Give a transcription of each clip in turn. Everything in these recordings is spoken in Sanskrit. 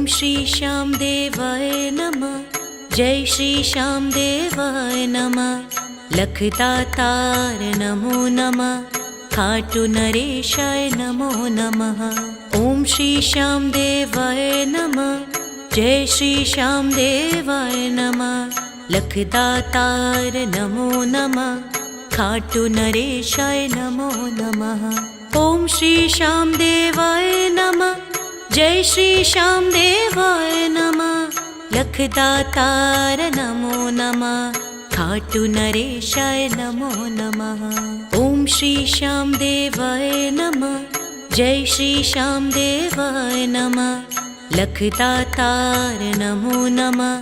श्री श्यामदेवाय नमः। जय श्री श्यामदेवाय नमः। लखदातार नमो नमः। खाटू नरेशाय नमो नमः। ओम श्री श्यामदेवाय नमः। जय श्री श्यामदेवाय नमः। लखदातार नमो नमः। खाटू नरेशाय नमो नमः। ओम श्री श्यामदेवाय नमः। जय श्री श्यामदेवाय नमः। लखदातार नमो नमः। खाटू नरेशाय नमो नमः। ओम श्री श्यामदेवाय नमः। जय श्री श्यामदेवाय नमः। लखदातार नमो नमः।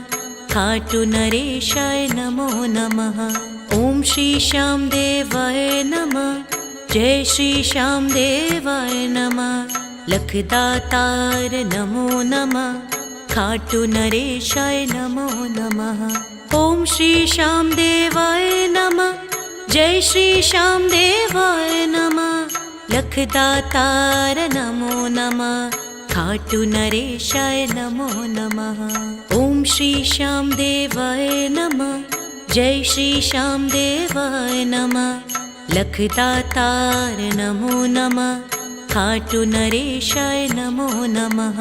खाटू नरेशाय नमो नमः। ओम श्री श्यामदेवाय नमः। जय श्री श्यामदेवाय नमः। लखदातार नमो नमः। खाटू नरेशाय नमो नमः। ओम श्री श्यामदेवाय नमः। जय श्री श्यामदेवाय नमः। लखदातार नमो नमः। खाटू नरेशाय नमो नमः। ओम श्री श्यामदेवाय नमः। जय श्री श्यामदेवाय नमः। लखदातार नमो नमः। खाटू नरेशाय नमो नमः।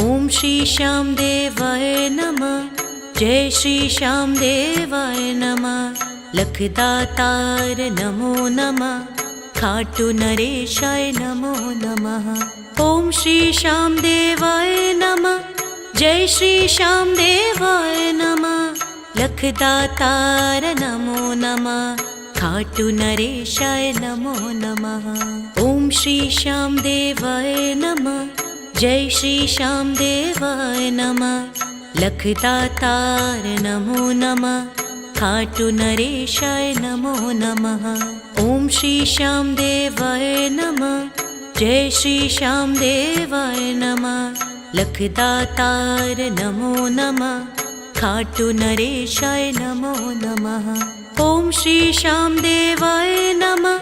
ओम श्री श्यामदेवाय नमः। जय श्री श्यामदेवाय नमः। लखदातार नमो नमः। खाटू नरेशाय नमो नमः। ओम श्री श्यामदेवाय नमः। जय श्री श्यामदेवाय नमः। लखदातार नमो नमः। खाटू नरेशाय नमो नमः। ओम श्री श्यामदेवाय नमः। जय श्री श्यामदेवाय नमः। लखदातार नमो नमः। खाटू नरेशाय नमो नमः। ओम श्री श्यामदेवाय नमः। जय श्री श्यामदेवाय नमः। लखदातार नमो नमः। खाटू नरेशाय नमो नमः। ओम श्री श्यामदेवाय नमः।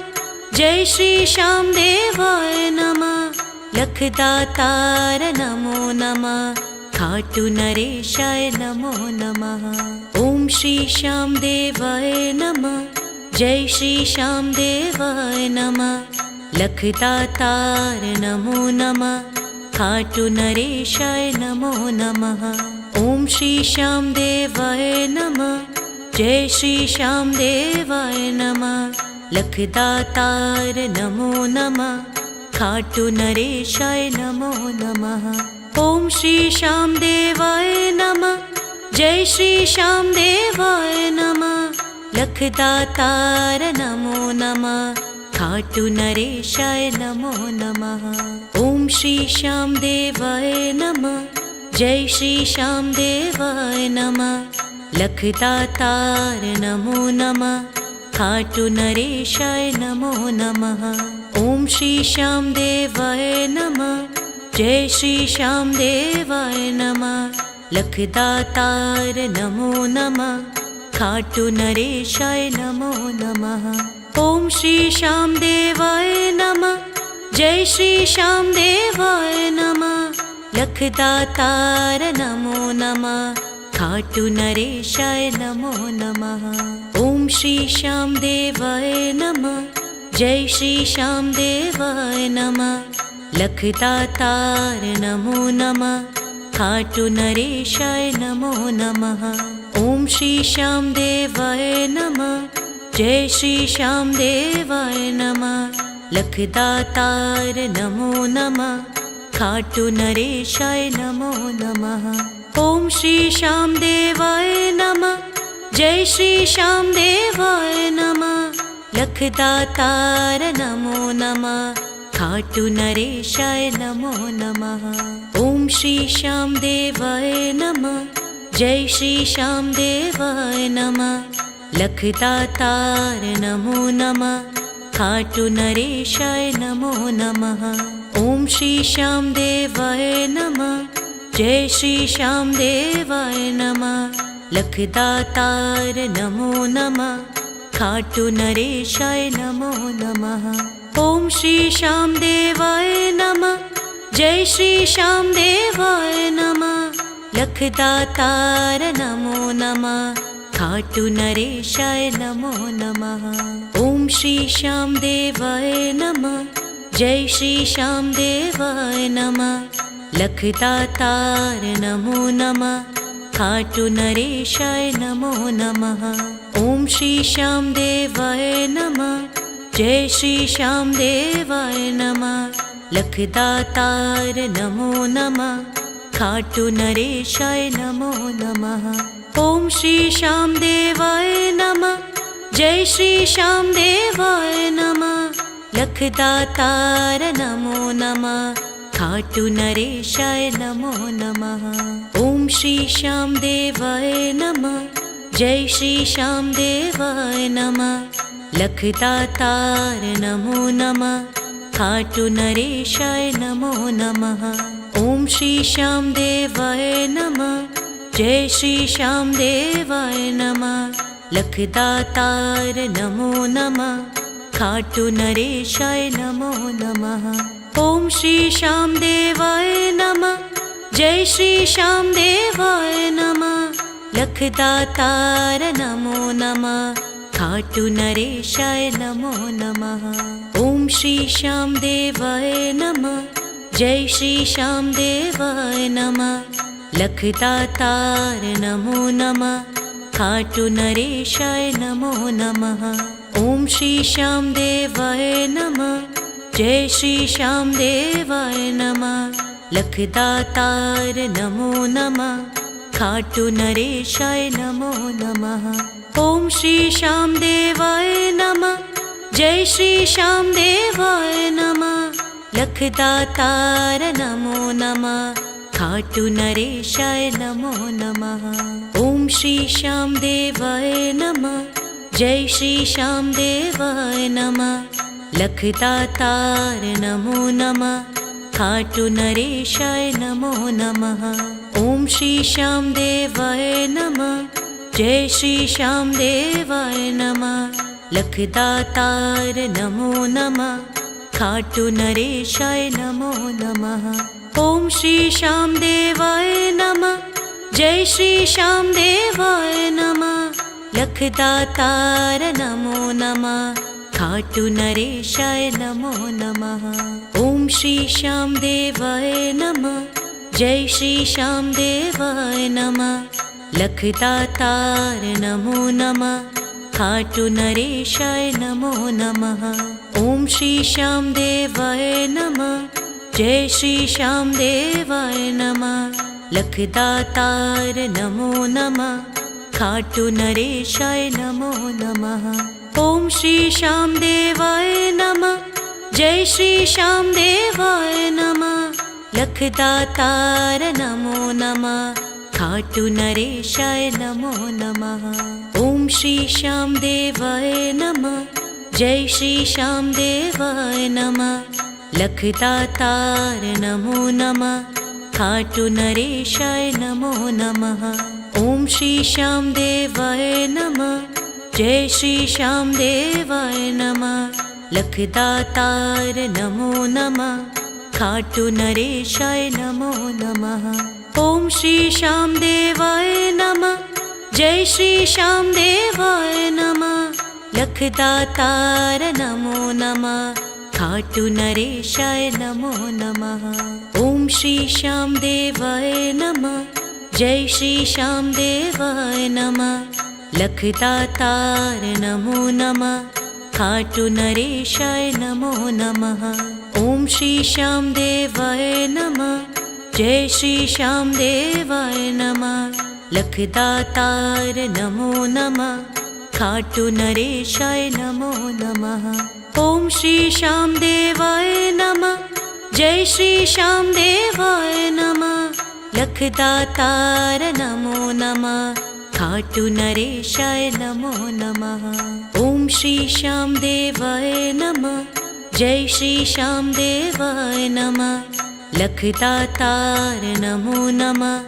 जय श्री श्यामदेवाय नमः। लखदातार नमो नमः। खाटू नरेशाय नमो नमः। ओम श्री श्यामदेवाय नमः। जय श्री श्यामदेवाय नमः। लखदातार नमो नमः। खाटू नरेशाय नमो नमः। ओम श्री श्यामदेवाय नमः। जय श्री श्यामदेवाय नमः। लखदातार नमो नमः। खाटू नरेशाय नमो नमः। ओम श्री श्यामदेवाय नमः। जय श्री श्यामदेवाय नमः। लखदातार नमो नमः। खाटू नरेशाय नमो नमः। ओम श्री श्यामदेवाय नमः। जय श्री श्यामदेवाय नमः। लखदातार नमो नमः। खाटू नरेशाय नमो नमः। ओम श्री श्यामदेवाय नमः। जय श्री श्यामदेवाय नमः। लखदातार नमो नमः। खाटू नरेशाय नमो नमः। ओम श्री श्यामदेवाय नमः। जय श्री श्यामदेवाय नमः। लखदातार नमो नमः। खाटू नरेशाय नमो नमः। ओम श्री श्यामदेवाय नमः। जय श्री श्यामदेवाय नमः। लखदातार नमो नमः। खाटू नरेशाय नमो नमः। ओम श्री श्यामदेवाय नमः। जय श्री श्यामदेवाय नमः। लखदातार नमो नमः। खाटू नरेशाय नमो नमः। ओम श्री श्यामदेवाय नमः। जय श्री श्यामदेवाय नमः। लखदातार नमो नमः। खाटू नरेशाय नमो नमः। ओम श्री श्यामदेवाय नमः। जय श्री श्यामदेवाय नमः। लखदातार नमो नमः। खाटू नरेशाय नमो नमः। ओम श्री श्यामदेवाय नमः। जय श्री श्यामदेवाय नमः। लखदातार नमो नमः। खाटू नरेशाय नमो नमः। ओम श्री श्यामदेवाय नमः। जय श्री श्याम देवाय नमः। लखदातार नमो नमः। खाटू नरेशाय नमो नमः। ओम श्री श्याम देवाय नमः। जय श्री श्याम देवाय नमः। लखदातार नमो नमः। खाटू नरेशाय नमो नमः। ओम श्री श्याम देवाय नमः। जय श्री श्याम देवाय नमः। लखदातार नमो नमः। खाटू नरेशाय नमो नमः। ओम श्री श्याम देवाय नमः। जय श्री श्याम देवाय नमः। लखदातार नमो नमः। खाटू नरेशाय नमो नमः। ओम श्री श्याम देवाय नमः। जय श्री श्याम देवाय नमः। लखदातार नमो नमः। खाटू नरेशाय नमो नमः। ओम श्री श्याम देवाय नमः। जय श्री श्याम देवाय नमः। लखदातार नमो नमः। खाटू नरेशाय नमो नमः। ओम श्री श्याम देवाय नमः। जय श्री श्याम देवाय नमः। लखदातार नमो नमः। खाटू नरेशाय नमो नमः। ओम श्री श्याम देवाय नमः। जय श्री श्याम देवाय नमः। लखदातार नमो नमः। खाटू नरेशाय नमो नमः। ओम श्री श्याम देवाय नमः। जय श्री श्याम देवाय नमः। लखदातार नमो नमः। खाटू नरेशाय नमो नमः। ओम श्री श्याम देवाय नमः। जय श्री श्याम देवाय नमः। लखदातार नमो नमः। खाटू नरेशाय नमो नमः। ओम श्री श्याम देवाय नमः। जय श्री श्याम देवाय नमः। लखदातार नमो नमः। खाटू नरेशाय नमो नमः। ओम श्री श्याम देवाय नमः। जय श्री श्याम देवाय नमः। लखदातार नमो नमः। खाटू नरेशाय नमो नमः। ओम श्री श्याम देवाय नमः। जय श्री श्याम देवाय नमः। लखदातार नमो नमः। खाटू नरेशाय नमो नमः। ओम श्री श्याम देवाय नमः। जय श्री श्याम देवाय नमः। लखदातार नमो नमः। खाटू नरेशाय नमो नमः। ओम श्री श्याम देवाय नमः। जय श्री श्याम देवाय नमः। लखदातार नमो नमः। खाटू नरेशाय नमो नमः। ओम श्री श्याम देवाय नमः। जय श्री श्याम देवाय नमः। लखदातार नमो नमः। खाटू नरेशाय नमो नमः। ओम श्री श्याम देवाय नमः। जय श्री श्याम देवाय नमः। लखदातार नमो नमः। खाटू नरेशाय नमो नमः। ओम श्री श्याम देवाय नमः। जय श्री श्याम देवाय नमः। लखदातार नमो नमः। खाटू नरेशाय नमो नमः। ओम श्री श्याम देवाय नमः। जय श्री श्याम देवाय नमः। लखदातार नमो नमः। खाटू नरेशाय नमो नमः। ओम श्री श्याम देवाय नमः। जय श्री श्याम देवाय नमः। लखदातार नमो नमः। खाटू नरेशाय नमो नमः। ओम श्री श्याम देवाय नमः। जय श्री श्याम देवाय नमः। लखदातार नमो नमः। खाटू नरेशाय नमो नमः। ओम श्री श्याम देवाय नमः। जय श्री श्याम देवाय नमः। लखदातार नमो नमः। खाटू नरेशाय नमो नमः। ओम श्री श्याम देवाय नमः। जय श्री श्याम देवाय नमः। लखदातार नमो नमः।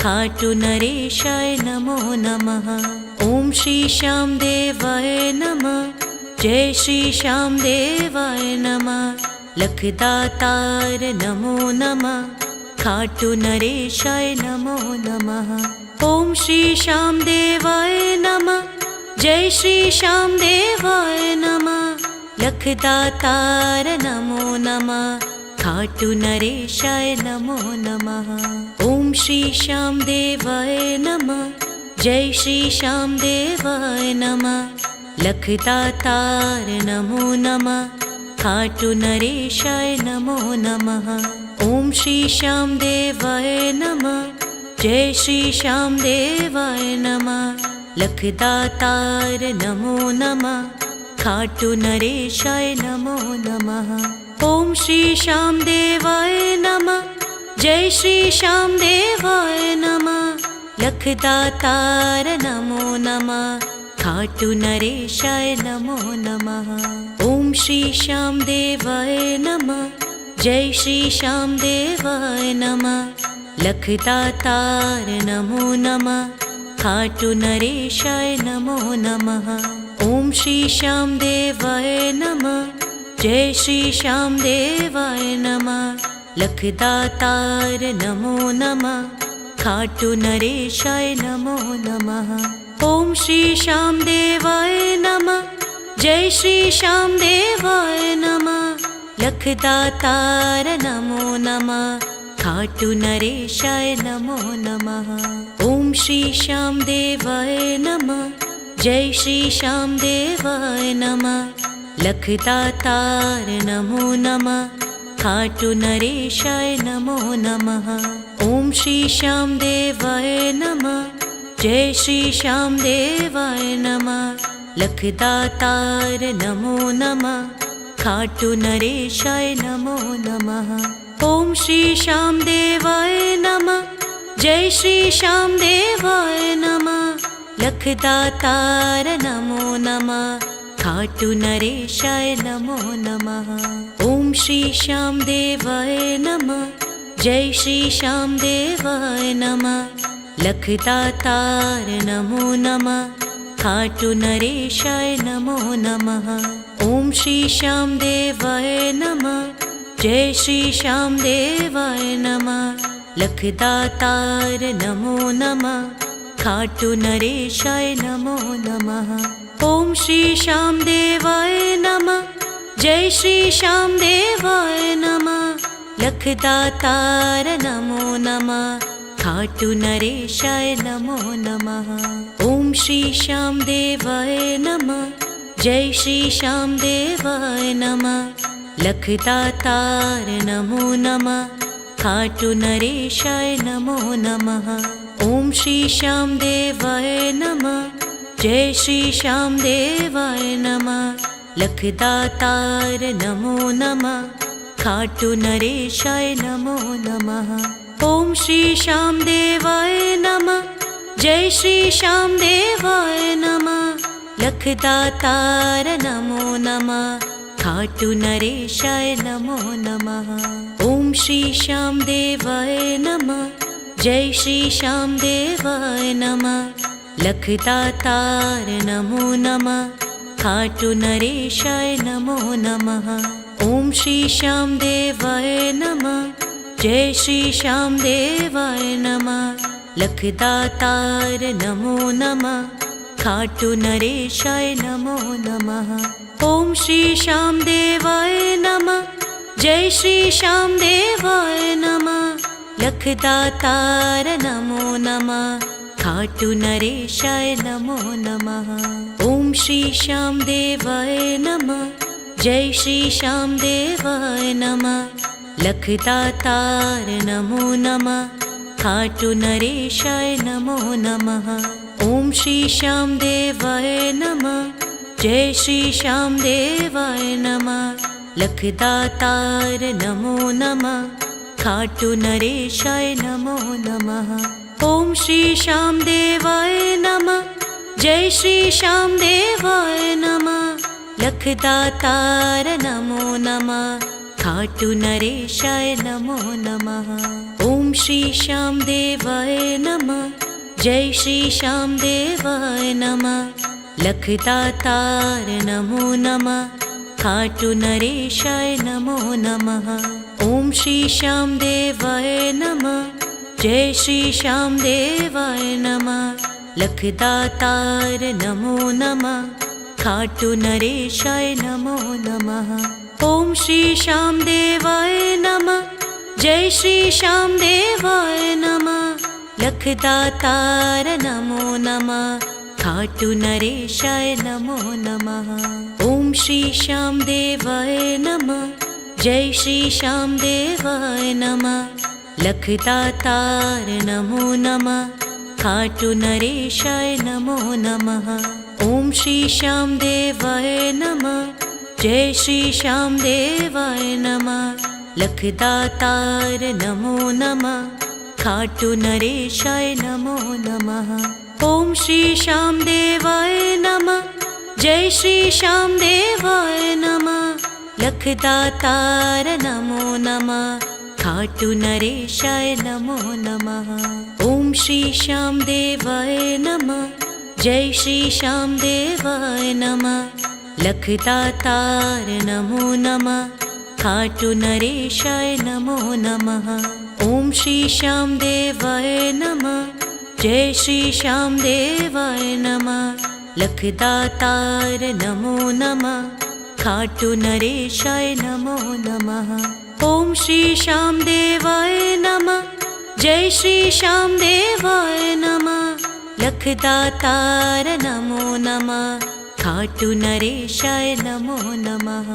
खाटू नरेशाय नमो नमः। ओम श्री श्याम देवाय नमः। जय श्री श्याम देवाय नमः। लखदातार नमो नमः। खाटू नरेशाय नमो नमः। ओम श्री श्याम देवाय नमः। जय श्री श्याम देवाय नमः। लखदातार नमो नमः। खाटू नरेशाय नमो नमः। ओम श्री श्याम देवाय नमः। जय श्री श्याम देवाय नमः। लखदातार नमो नमः। खाटू नरेशाय नमो नमः। ओम श्री श्याम देवाय नमः। जय श्री श्याम देवाय नमः। लखदातार नमो नमः। खाटू नरेशाय नमो नमः। ओम श्री श्याम देवाय नमः। जय श्री श्याम देवाय नमः। लखदातार नमो नमः। खाटू नरेशाय नमो नमः। ओम श्री श्याम देवाय नमः। जय श्री श्याम देवाय नमः। लखदातार नमो नमः। खाटू नरेशाय नमो नमः। ओम श्री श्याम देवाय नमः। जय श्री श्याम देवाय नमः। लखदातार नमो नमः। खाटू नरेशाय नमो नमः। ओम श्री श्याम देवाय नमः। जय श्री श्याम देवाय नमः। लखदातार नमो नमः। खाटू नरेशाय नमो नमः। ओम श्री श्याम देवाय नमः। जय श्री श्याम देवाय नमः। लखदातार नमो नमः। खाटू नरेशाय नमो नमः। ओम श्री श्याम देवाय नमः। जय श्री श्याम देवाय नमः। लखदातार नमो नमः। खाटू नरेशाय नमो नमः। ओम श्री श्याम देवाय नमः। जय श्री श्याम देवाय नमः। लखदातार नमो नमः। खाटू नरेशाय नमो नमः। ओम श्री श्याम देवाय नमः। जय श्री श्याम देवाय नमः। लखदातार नमो नमः। खाटू नरेशाय नमो नमः। ओम श्री श्याम देवाय नमः। जय श्री श्याम देवाय नमः। लखदातार नमो नमः। खाटू नरेशाय नमो नमः। ओम श्री श्याम देवाय नमः। जय श्री श्याम देवाय नमः। लखदातार नमो नमः। खाटू नरेशाय नमो नमः। ओम श्री श्याम देवाय नमः। जय श्री श्याम देवाय नमः। लखदातार नमो नमः। खाटू नरेशाय नमो नमः। ओम श्री श्याम देवाय नमः। जय श्री श्याम देवाय नमः। लखदातार नमो नमः। खाटू नरेशाय नमो नमः। ओम श्री श्याम देवाय नमः। जय श्री श्याम देवाय नमः। लखदातार नमो नमः। खाटू नरेशाय नमो नमः। ओम श्री श्याम देवाय नमः। जय श्री श्याम देवाय नमः। लखदातार नमो नमः। खाटू नरेशाय नमो नमः। ओम श्री श्याम देवाय नमः। जय श्री श्याम देवाय नमः। लखदातार नमो नमः। खाटू नरेशाय नमो नमः। ओम श्री श्याम देवाय नमः। जय श्री श्याम देवाय नमः। लखदातार नमो नमः। खाटू नरेशाय नमो नमः। ओम श्री श्याम देवाय नमः। जय श्री श्याम देवाय नमः। लखदातार नमो नमः। खाटू नरेशाय नमो नमः। ओम श्री श्याम देवाय नमः। जय श्री श्याम देवाय नमः। लखदातार नमो नमः। खाटू नरेशाय नमो नमः। ओम श्री श्याम देवाय नमः। जय श्री श्याम देवाय नमः। लखदातार नमो नमः। खाटू नरेशाय नमो नमः। ओम श्री श्याम देवाय नमः। जय श्री श्याम देवाय नमः। लखदातार नमो नमः। खाटू नरेशाय नमो नमः। ॐ श्री श्याम देवाय नमः। जय श्री श्याम देवाय नमः। लखदातार नमो नमः। खाटू नरेशाय नमो नमः। ॐ श्री श्याम देवाय नमः। जय श्री श्याम देवाय नमः। लखदातार नमो नमः। खाटू नरेशाय नमो नमः। ॐ श्री श्याम देवाय नमः। जय श्री श्याम देवाय नमः। लखदातार नमो नमः। खाटू नरेशाय नमो नमः। ॐ श्री श्याम देवाय नमः। जय श्री श्याम देवाय नमः। लखदातार नमो नमः। खाटू नरेशाय नमो नमः। ॐ श्री श्याम देवाय नमः। जय श्री श्याम देवाय नमः। लखदातार नमो नमः। खाटू नरेशाय नमो नमः। ॐ श्री श्याम देवाय नमः। जय श्री श्याम देवाय नमः। लखदातार नमो नमः। खाटू नरेशाय नमो नमः। ॐ श्री श्याम देवाय नमः। जय श्री श्याम देवाय नमः। लखदातार नमो नमः। खाटू नरेशाय नमो नमः। ॐ श्री श्याम देवाय नमः। जय श्री श्याम देवाय नमः। लखदातार नमो नमः। खाटू नरेशाय नमो नमः।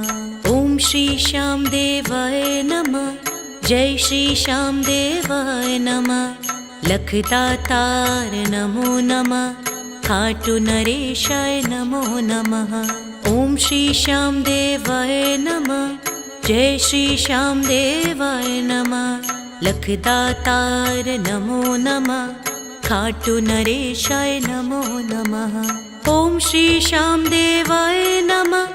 ॐ श्री श्याम देवाय नमः। जय श्री श्याम देवाय नमः। लखदातार नमो नमः। खाटू नरेशाय नमो नमः। ॐ श्री श्याम देवाय नमः। जय श्री श्याम देवाय नमः। लखदातार नमो नमः। खाटू नरेशाय नमो नमः। ॐ श्री श्याम देवाय नमः।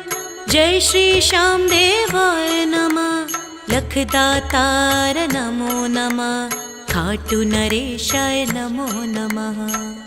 जय श्री श्याम देवाय नमः। लखदातार नमो नमः। खाटू नरेशाय नमो नमः।